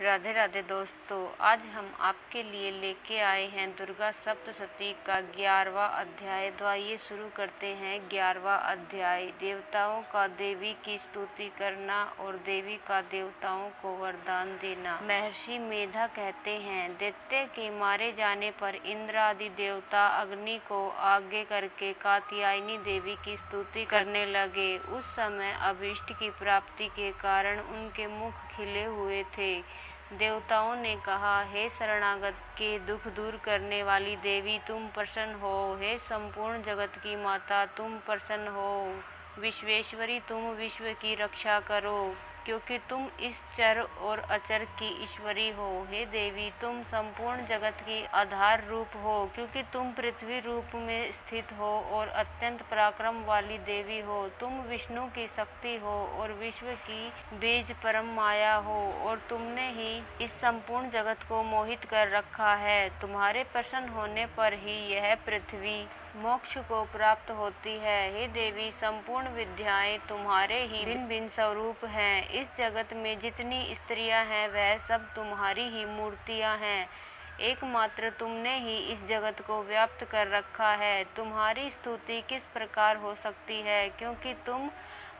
राधे राधे दोस्तों, आज हम आपके लिए लेके आए हैं दुर्गा सप्तशती का 11वां अध्याय। तो आइए शुरू करते हैं 11वां अध्याय। देवताओं का देवी की स्तुति करना और देवी का देवताओं को वरदान देना। महर्षि मेधा कहते हैं, दैत्य के मारे जाने पर इंद्र आदि देवता अग्नि को आगे करके कात्यायनी देवी की स्तुति करने लगे। उस समय अभीष्ट की प्राप्ति के कारण उनके मुख खिले हुए थे। देवताओं ने कहा, हे शरणागत के दुख दूर करने वाली देवी, तुम प्रसन्न हो। हे संपूर्ण जगत की माता, तुम प्रसन्न हो। विश्वेश्वरी, तुम विश्व की रक्षा करो, क्योंकि तुम इस चर और अचर की ईश्वरी हो। हे देवी, तुम संपूर्ण जगत की आधार रूप हो, क्योंकि तुम पृथ्वी रूप में स्थित हो और अत्यंत पराक्रम वाली देवी हो। तुम विष्णु की शक्ति हो और विश्व की बीज परम माया हो, और तुमने ही इस संपूर्ण जगत को मोहित कर रखा है। तुम्हारे प्रसन्न होने पर ही यह पृथ्वी मोक्ष को प्राप्त होती है। हे देवी, संपूर्ण विद्याएं तुम्हारे ही भिन्न भिन्न स्वरूप हैं। इस जगत में जितनी स्त्रियां हैं वह सब तुम्हारी ही मूर्तियां हैं। एकमात्र तुमने ही इस जगत को व्याप्त कर रखा है। तुम्हारी स्तुति किस प्रकार हो सकती है, क्योंकि तुम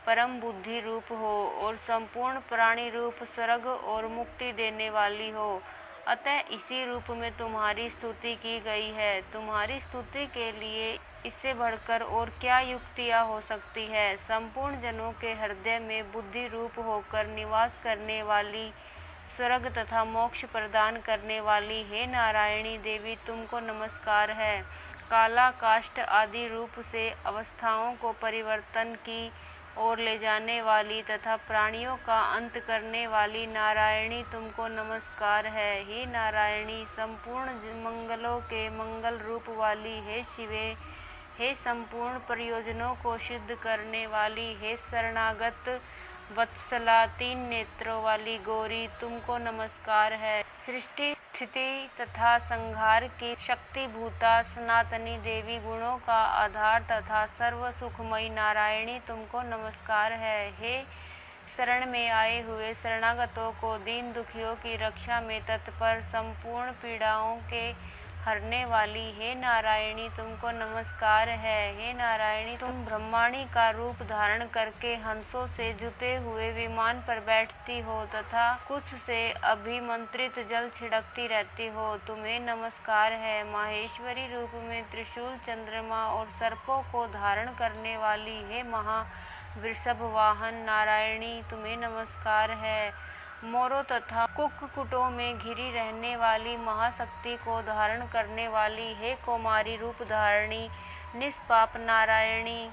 परम बुद्धि रूप हो और संपूर्ण प्राणी रूप स्वर्ग और मुक्ति देने वाली हो। अतः इसी रूप में तुम्हारी स्तुति की गई है। तुम्हारी स्तुति के लिए इससे बढ़कर और क्या युक्तियाँ हो सकती है। संपूर्ण जनों के हृदय में बुद्धि रूप होकर निवास करने वाली, स्वर्ग तथा मोक्ष प्रदान करने वाली, हे नारायणी देवी, तुमको नमस्कार है। काला काष्ठ आदि रूप से अवस्थाओं को परिवर्तन की और ले जाने वाली तथा प्राणियों का अंत करने वाली नारायणी, तुमको नमस्कार है। हे नारायणी, संपूर्ण मंगलों के मंगल रूप वाली, हे शिवे, हे संपूर्ण प्रयोजनों को सिद्ध करने वाली, हे शरणागत वत्सला, तीन नेत्रों वाली गौरी, तुमको नमस्कार है। सृष्टि स्थिति तथा संहार की शक्ति भूता सनातनी देवी, गुणों का आधार तथा सर्व सुखमयी नारायणी, तुमको नमस्कार है। हे शरण में आए हुए शरणागतों को दीन दुखियों की रक्षा में तत्पर, संपूर्ण पीड़ाओं के हरने वाली, हे नारायणी, तुमको नमस्कार है। हे नारायणी, तुम ब्रह्माणी का रूप धारण करके हंसों से जुते हुए विमान पर बैठती हो तथा कुछ से अभिमंत्रित जल छिड़कती रहती हो। तुम्हें नमस्कार है। माहेश्वरी रूप में त्रिशूल, चंद्रमा और सर्पों को धारण करने वाली, हे महा वृषभ वाहन नारायणी, तुम्हें नमस्कार है। मोरों तथा कुक्कुटों में घिरी रहने वाली महाशक्ति को धारण करने वाली, हे कौमारी रूप धारणी निष्पाप नारायणी,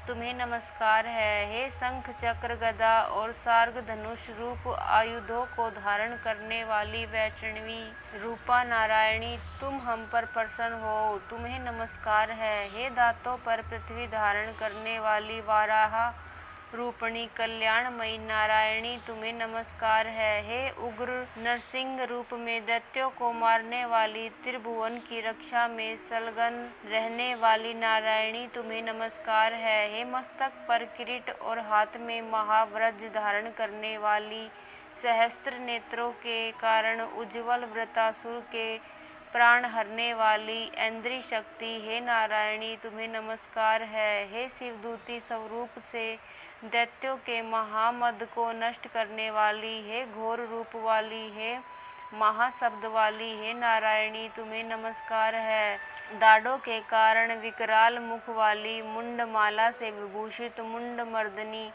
तुम्हें नमस्कार है। हे शंख चक्र गदा और सार्ग धनुष रूप आयुधों को धारण करने वाली वैष्णवी रूपा नारायणी, तुम हम पर प्रसन्न हो, तुम्हें नमस्कार है। हे दांतों पर पृथ्वी धारण करने वाली वाराह रूपणी कल्याणमयी नारायणी, तुम्हें नमस्कार है। हे उग्र नरसिंह रूप में दैत्यों को मारने वाली, त्रिभुवन की रक्षा में संलग्न रहने वाली नारायणी, तुम्हें नमस्कार है। हे मस्तक पर किरीट और हाथ में महावज्र धारण करने वाली, सहस्त्र नेत्रों के कारण उज्ज्वल वृत्रासुर के प्राण हरने वाली ऐन्द्री शक्ति, हे नारायणी, तुम्हें नमस्कार है। हे शिवदूती स्वरूप से दैत्यों के महामद को नष्ट करने वाली, हे घोर रूप वाली, हे महाशब्द वाली, हे नारायणी, तुम्हें नमस्कार है। दाढ़ों के कारण विकराल मुख वाली, मुंडमाला से विभूषित मुंड मर्दनी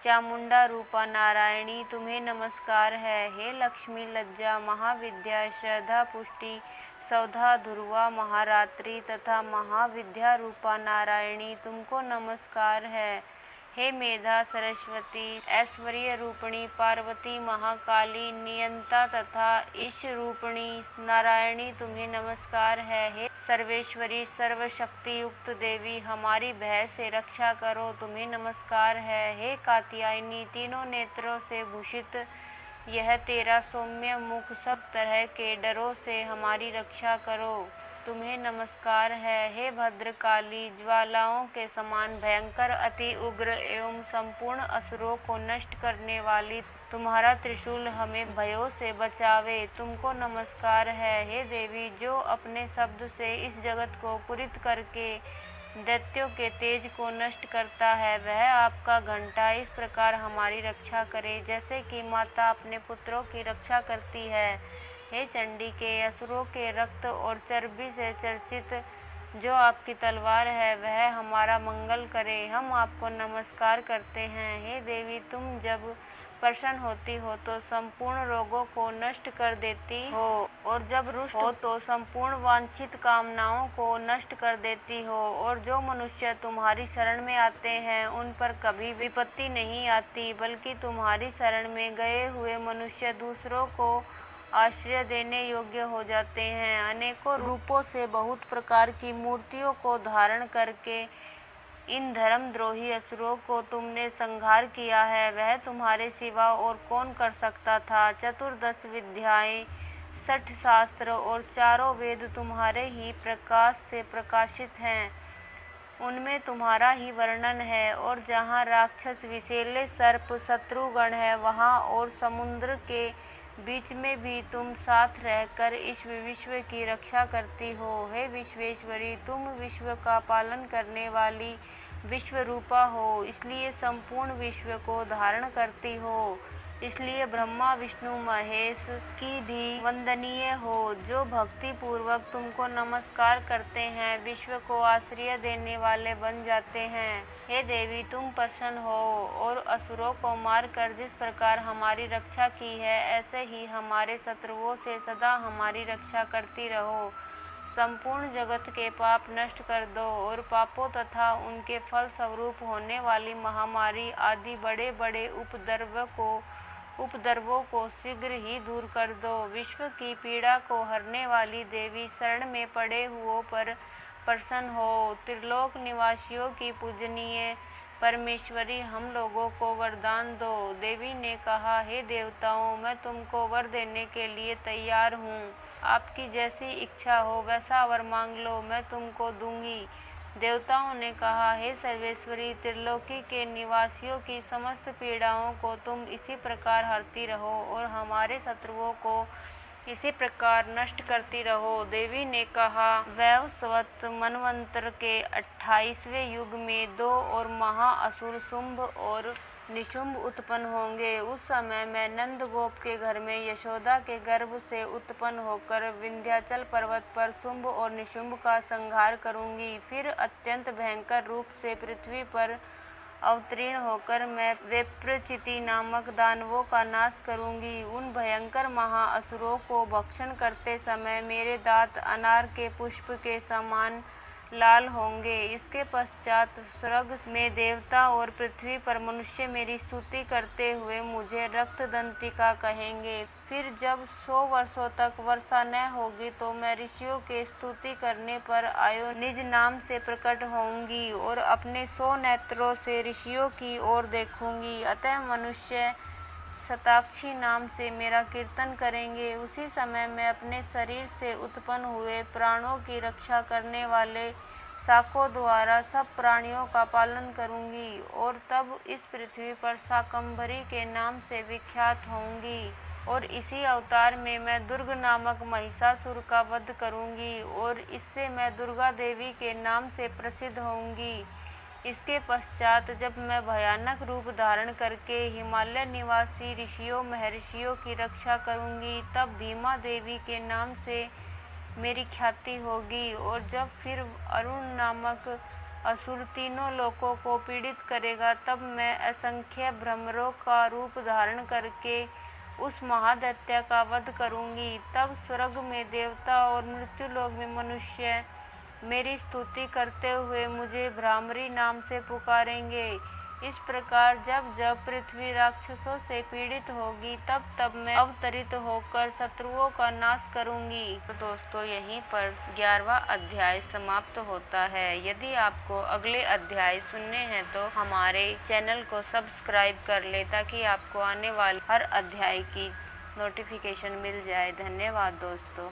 चामुंडा रूपा नारायणी, तुम्हें नमस्कार है। हे लक्ष्मी लज्जा महाविद्या श्रद्धा पुष्टि सौधा ध्रुवा महारात्रि तथा महाविद्या रूपा नारायणी, तुमको नमस्कार है। हे मेधा सरस्वती ऐश्वर्य रूपणी पार्वती महाकाली नियंता तथा ईश रूपणी नारायणी, तुम्हें नमस्कार है। हे सर्वेश्वरी सर्वशक्ति युक्त देवी, हमारी भय से रक्षा करो, तुम्हें नमस्कार है। हे कात्यायनी तीनों नेत्रों से भूषित, यह तेरा सौम्य मुख सब तरह के डरों से हमारी रक्षा करो, तुम्हें नमस्कार है। हे भद्रकाली ज्वालाओं के समान भयंकर, अति उग्र एवं संपूर्ण असुरों को नष्ट करने वाली, तुम्हारा त्रिशूल हमें भयों से बचावे। तुमको नमस्कार है हे देवी, जो अपने शब्द से इस जगत को पूरित करके दैत्यों के तेज को नष्ट करता है। वह आपका घंटा इस प्रकार हमारी रक्षा करे, जैसे कि माता अपने पुत्रों की रक्षा करती है। हे चंडी के असुरों के रक्त और चर्बी से चर्चित जो आपकी तलवार है, वह हमारा मंगल करे। हम आपको नमस्कार करते हैं हे देवी, तुम जब प्रसन्न होती हो तो संपूर्ण रोगों को नष्ट कर देती हो, और जब रुष्ट हो तो संपूर्ण वांछित कामनाओं को नष्ट कर देती हो। और जो मनुष्य तुम्हारी शरण में आते हैं उन पर कभी विपत्ति नहीं आती, बल्कि तुम्हारी शरण में गए हुए मनुष्य दूसरों को आश्रय देने योग्य हो जाते हैं। अनेकों रूपों से बहुत प्रकार की मूर्तियों को धारण करके इन धर्मद्रोही असुरों को तुमने संहार किया है। वह तुम्हारे सिवा और कौन कर सकता था। 14 विद्याएं, 60 शास्त्र और 4 वेद तुम्हारे ही प्रकाश से प्रकाशित हैं, उनमें तुम्हारा ही वर्णन है। और जहाँ राक्षस, विषैले सर्प, शत्रुगण है, वहाँ और समुद्र के बीच में भी तुम साथ रहकर इस विश्व की रक्षा करती हो। हे विश्वेश्वरी, तुम विश्व का पालन करने वाली विश्व रूपा हो, इसलिए संपूर्ण विश्व को धारण करती हो। इसलिए ब्रह्मा, विष्णु, महेश की भी वंदनीय हो, जो भक्ति पूर्वक तुमको नमस्कार करते हैं, विश्व को आश्रय देने वाले बन जाते हैं। हे देवी, तुम प्रसन्न हो और असुरों को मारकर जिस प्रकार हमारी रक्षा की है, ऐसे ही हमारे शत्रुओं से सदा हमारी रक्षा करती रहो। संपूर्ण जगत के पाप नष्ट कर दो और पापों तथा उनके फल स्वरूप होने वाली महामारी आदि बड़े बड़े उपद्रवों को शीघ्र ही दूर कर दो। विश्व की पीड़ा को हरने वाली देवी, शरण में पड़े हुओं पर प्रसन्न हो। त्रिलोक निवासियों की पूजनीय परमेश्वरी, हम लोगों को वरदान दो। देवी ने कहा, हे देवताओं, मैं तुमको वर देने के लिए तैयार हूँ। आपकी जैसी इच्छा हो वैसा वर मांग लो, मैं तुमको दूंगी। देवताओं ने कहा, हे सर्वेश्वरी, त्रिलोकी के निवासियों की समस्त पीड़ाओं को तुम इसी प्रकार हरती रहो और हमारे शत्रुओं को इसी प्रकार नष्ट करती रहो। देवी ने कहा, वैवस्वत मनवंतर के 28वें युग में 2 और महाअसुर शुंभ और निशुंभ उत्पन्न होंगे। उस समय मैं नंद गोप के घर में यशोदा के गर्भ से उत्पन्न होकर विंध्याचल पर्वत पर शुंभ और निशुंभ का संहार करूंगी। फिर अत्यंत भयंकर रूप से पृथ्वी पर अवतीर्ण होकर मैं विप्रचिति नामक दानवों का नाश करूंगी। उन भयंकर महाअसुरों को भक्षण करते समय मेरे दांत अनार के पुष्प के समान लाल होंगे। इसके पश्चात स्वर्ग में देवता और पृथ्वी पर मनुष्य मेरी स्तुति करते हुए मुझे रक्तदंतिका कहेंगे। फिर जब 100 वर्षों तक वर्षा न होगी तो मैं ऋषियों के स्तुति करने पर आयो निज नाम से प्रकट होंगी और अपने 100 नेत्रों से ऋषियों की ओर देखूंगी। अतः मनुष्य शताक्षी नाम से मेरा कीर्तन करेंगे। उसी समय मैं अपने शरीर से उत्पन्न हुए प्राणों की रक्षा करने वाले शाकों द्वारा सब प्राणियों का पालन करूंगी और तब इस पृथ्वी पर शाकंभरी के नाम से विख्यात होंगी। और इसी अवतार में मैं दुर्ग नामक महिषासुर का वध करूंगी और इससे मैं दुर्गा देवी के नाम से प्रसिद्ध होंगी। इसके पश्चात जब मैं भयानक रूप धारण करके हिमालय निवासी ऋषियों महर्षियों की रक्षा करूंगी, तब भीमा देवी के नाम से मेरी ख्याति होगी। और जब फिर अरुण नामक असुर तीनों लोकों को पीड़ित करेगा, तब मैं असंख्य भ्रमरों का रूप धारण करके उस महादैत्य का वध करूंगी। तब स्वर्ग में देवता और मृत्युलोक में मनुष्य मेरी स्तुति करते हुए मुझे भ्रामरी नाम से पुकारेंगे। इस प्रकार जब जब पृथ्वी राक्षसों से पीड़ित होगी, तब तब मैं अवतरित होकर शत्रुओं का नाश करूंगी। तो दोस्तों, यहीं पर 11वां अध्याय समाप्त होता है। यदि आपको अगले अध्याय सुनने हैं तो हमारे चैनल को सब्सक्राइब कर ले, ताकि आपको आने वाले हर अध्याय की नोटिफिकेशन मिल जाए। धन्यवाद दोस्तों।